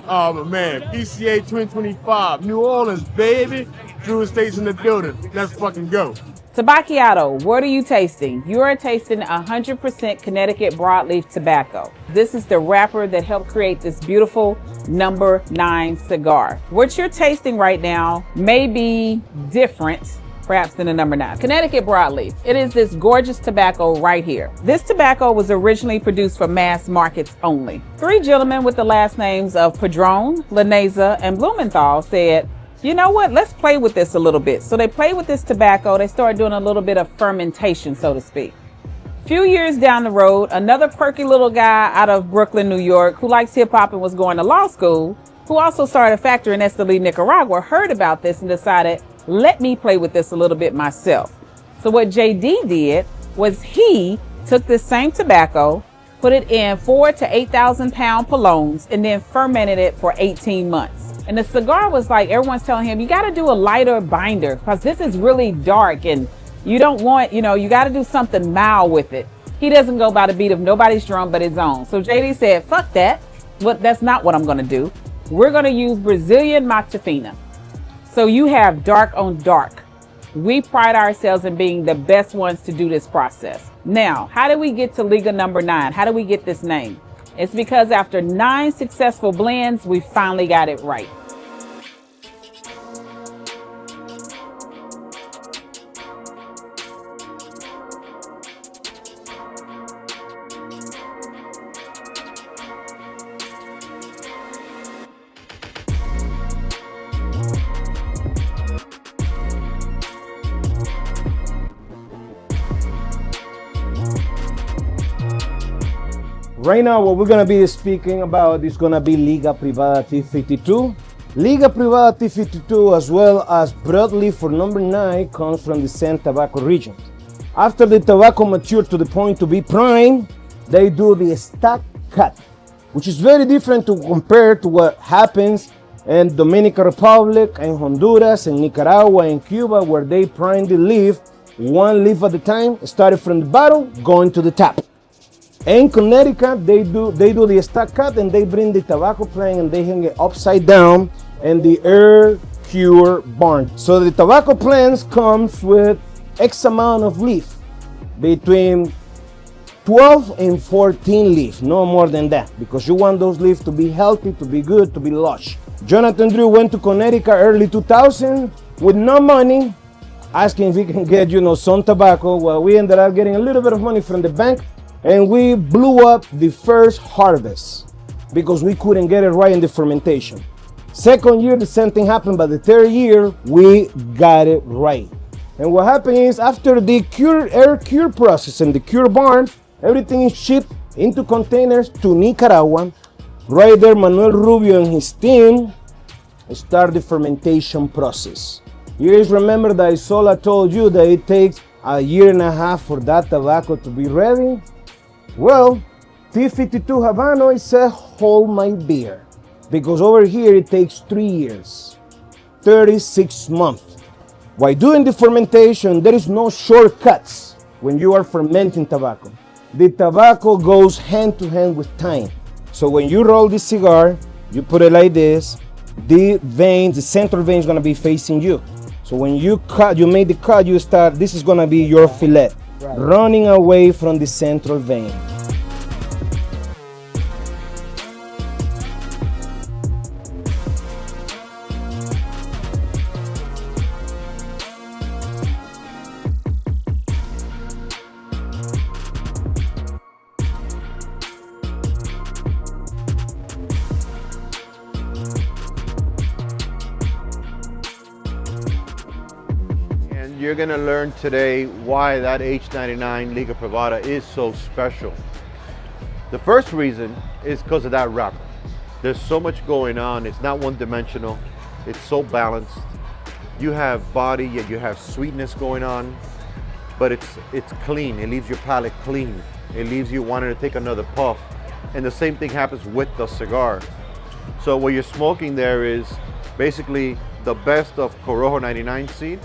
Oh man, PCA 2025, New Orleans, baby. Drew Estates in the building. Let's fucking go. Tabacchiato, what are you tasting? You are tasting 100% Connecticut broadleaf tobacco. This is the wrapper that helped create this beautiful number 9 cigar. What you're tasting right now may be different perhaps than a number 9. Connecticut broadleaf. It is this gorgeous tobacco right here. This tobacco was originally produced for mass markets only. 3 gentlemen with the last names of Padron, Laneza, and Blumenthal said, you know what, let's play with this a little bit. So they played with this tobacco. They started doing a little bit of fermentation, so to speak. Few years down the road, another quirky little guy out of Brooklyn, New York, who likes hip hop and was going to law school, who also started a factory in Esteli, Nicaragua, heard about this and decided, let me play with this a little bit myself. So what JD did was he took this same tobacco, put it in 4,000 to 8,000 pound polones, and then fermented it for 18 months. And the cigar was like, everyone's telling him, you got to do a lighter binder because this is really dark and you don't want, you got to do something mild with it. He doesn't go by the beat of nobody's drum but his own. So JD said, fuck that. That's not what I'm going to do. We're going to use Brazilian Matafina. So you have dark on dark. We pride ourselves in being the best ones to do this process. Now, how did we get to Liga number 9? How did we get this name? It's because after 9 successful blends, we finally got it right. Right now, what we're going to be speaking about is going to be Liga Privada T52. Liga Privada T52, as well as broadleaf for number 9, comes from the same tobacco region. After the tobacco matures to the point to be prime, they do the stack cut, which is very different to compare to what happens in Dominican Republic, and Honduras, and Nicaragua, and Cuba, where they prime the leaf, one leaf at a time, starting from the bottom, going to the top. In Connecticut, they do the stack cut, and they bring the tobacco plant and they hang it upside down in the air cure barn. So the tobacco plants comes with X amount of leaf, between 12 and 14 leaf, no more than that, because you want those leaves to be healthy, to be good, to be lush. Jonathan Drew went to Connecticut early 2000 with no money, asking if he can get, some tobacco. Well, we ended up getting a little bit of money from the bank, and we blew up the first harvest because we couldn't get it right in the fermentation. Second year, the same thing happened, but the third year, we got it right. And what happened is, after the air cure process and the cure barn, everything is shipped into containers to Nicaragua. Right there, Manuel Rubio and his team start the fermentation process. You guys remember that Isola told you that it takes a year and a half for that tobacco to be ready? Well, T52 Habano is a hold my beer, because over here it takes 3 years, 36 months. While doing the fermentation, there is no shortcuts when you are fermenting tobacco. The tobacco goes hand to hand with time. So when you roll this cigar, you put it like this, the central vein is gonna be facing you. So when you make the cut, this is gonna be your fillet, running away from the central vein. You're going to learn today why that H99 Liga Privada is so special. The first reason is because of that wrapper. There's so much going on. It's not one-dimensional. It's so balanced. You have body, yet you have sweetness going on, but it's clean. It leaves your palate clean. It leaves you wanting to take another puff. And the same thing happens with the cigar. So what you're smoking there is basically the best of Corojo 99 seed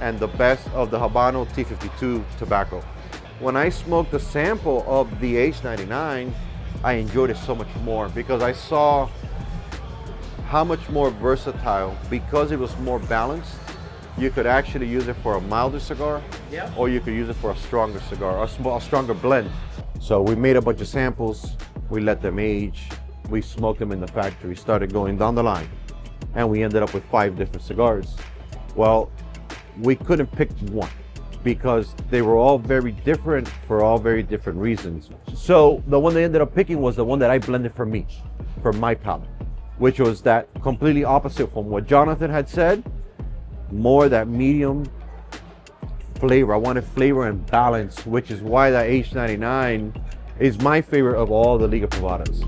and the best of the Habano T52 tobacco. When I smoked a sample of the H99, I enjoyed it so much more because I saw how much more versatile, because it was more balanced. You could actually use it for a milder cigar, or you could use it for a stronger cigar, a stronger blend. So we made a bunch of samples, we let them age, we smoked them in the factory, started going down the line, and we ended up with 5 different cigars. Well, we couldn't pick one because they were all very different for all very different reasons. So the one they ended up picking was the one that I blended for me, for my palate, which was that completely opposite from what Jonathan had said, more that medium flavor. I wanted flavor and balance, which is why that H99 is my favorite of all the Liga Privadas.